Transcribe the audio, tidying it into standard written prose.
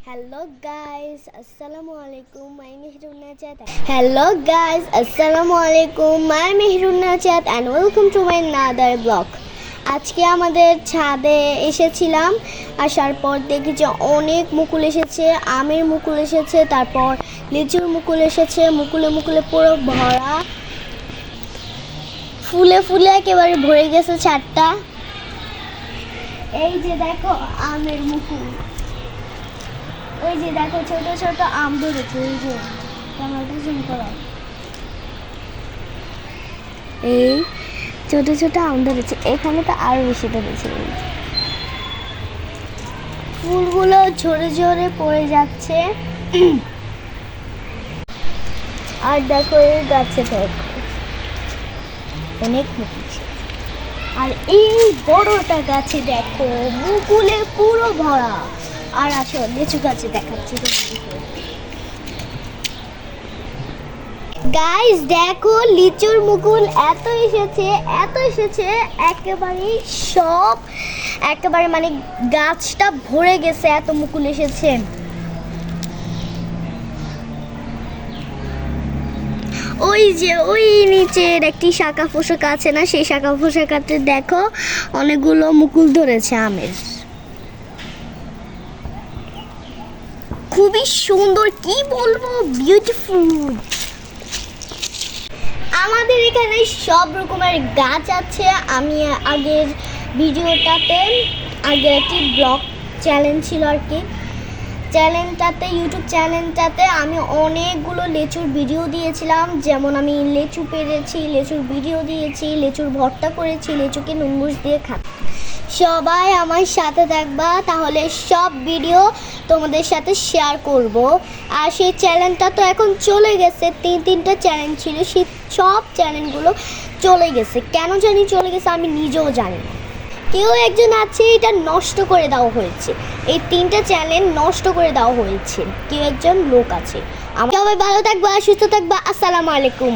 Hello guys, Assalamu alaikum. I'm Mehrun Najat. Hello guys, Assalamu alaikum. I'm Mehrun Najat and welcome to my another vlog. আজকে আমাদের ছাদে এসেছিলাম, আসার পর দেখি যে অনেক মুকুল এসেছে, আমের মুকুল এসেছে, তারপর লিচুর মুকুল এসেছে, মুকুলে মুকুলে পুরো ভরা, ফুলে ফুলে একেবারে ভরে গেছে ছাদটা। এই যে দেখো আমের মুকুল, ওই যে দেখো ছোট ছোট আম ধরেছে, এই যে ক্যামেরাটা জুম করো, এই ছোট ছোট আম ধরেছে, এখানে তো আরো বেশি ধরেছে। ফুলগুলো ঝরে ঝরে পড়ে যাচ্ছে। আর দেখো এই গাছে দেখো অনেক মুকুল, আর এই বড়টা গাছে দেখো মুকুলে পুরো ভরা। আর আসো লিচু গাছে দেখাচ্ছি গাইস, দেখো লিচুর মুকুল এত এসেছে একেবারে মানে গাছটা ভরে গেছে, এত মুকুল এসেছে। ওই যে ওই নিচের একটি শাখা পোশাক আছে না, সেই শাখা পোশাকাতে দেখো অনেকগুলো মুকুল ধরেছে আমের, খুবই সুন্দর, কি বলবো, বিউটিফুল। আমাদের এখানে সব রকমের গাছ আছে। আমি আগের ভিডিওটাতে, আগের একটি ব্লগ চ্যালেঞ্জ ছিল আর কি, ইউটিউব চ্যানেলটাতে আমি অনেকগুলো লেচুর ভিডিও দিয়েছিলাম। যেমন আমি লেচু পেরেছি, লেচুর ভিডিও দিয়েছি, লেচুর ভর্তা করেছি, লেচুকে নুন দিয়ে খাচ্ছি। সবাই আমার সাথে থাকবা, তাহলে সব ভিডিও তোমাদের সাথে শেয়ার করব। আর সেই চ্যানেলটা তো এখন চলে গেছে, তিনটা চ্যানেল ছিল, সেই সব চ্যানেলগুলো চলে গেছে। কেন জানি চলে গেছে আমি নিজেও জানি না। কেউ একজন আছে, এটা নষ্ট করে দেওয়া হয়েছে, এই 3টা চ্যানেল নষ্ট করে দেওয়া হয়েছে, কেউ একজন লোক আছে। সবাই ভালো থাকবা, সুস্থ থাকবা, আসসালামু আলাইকুম।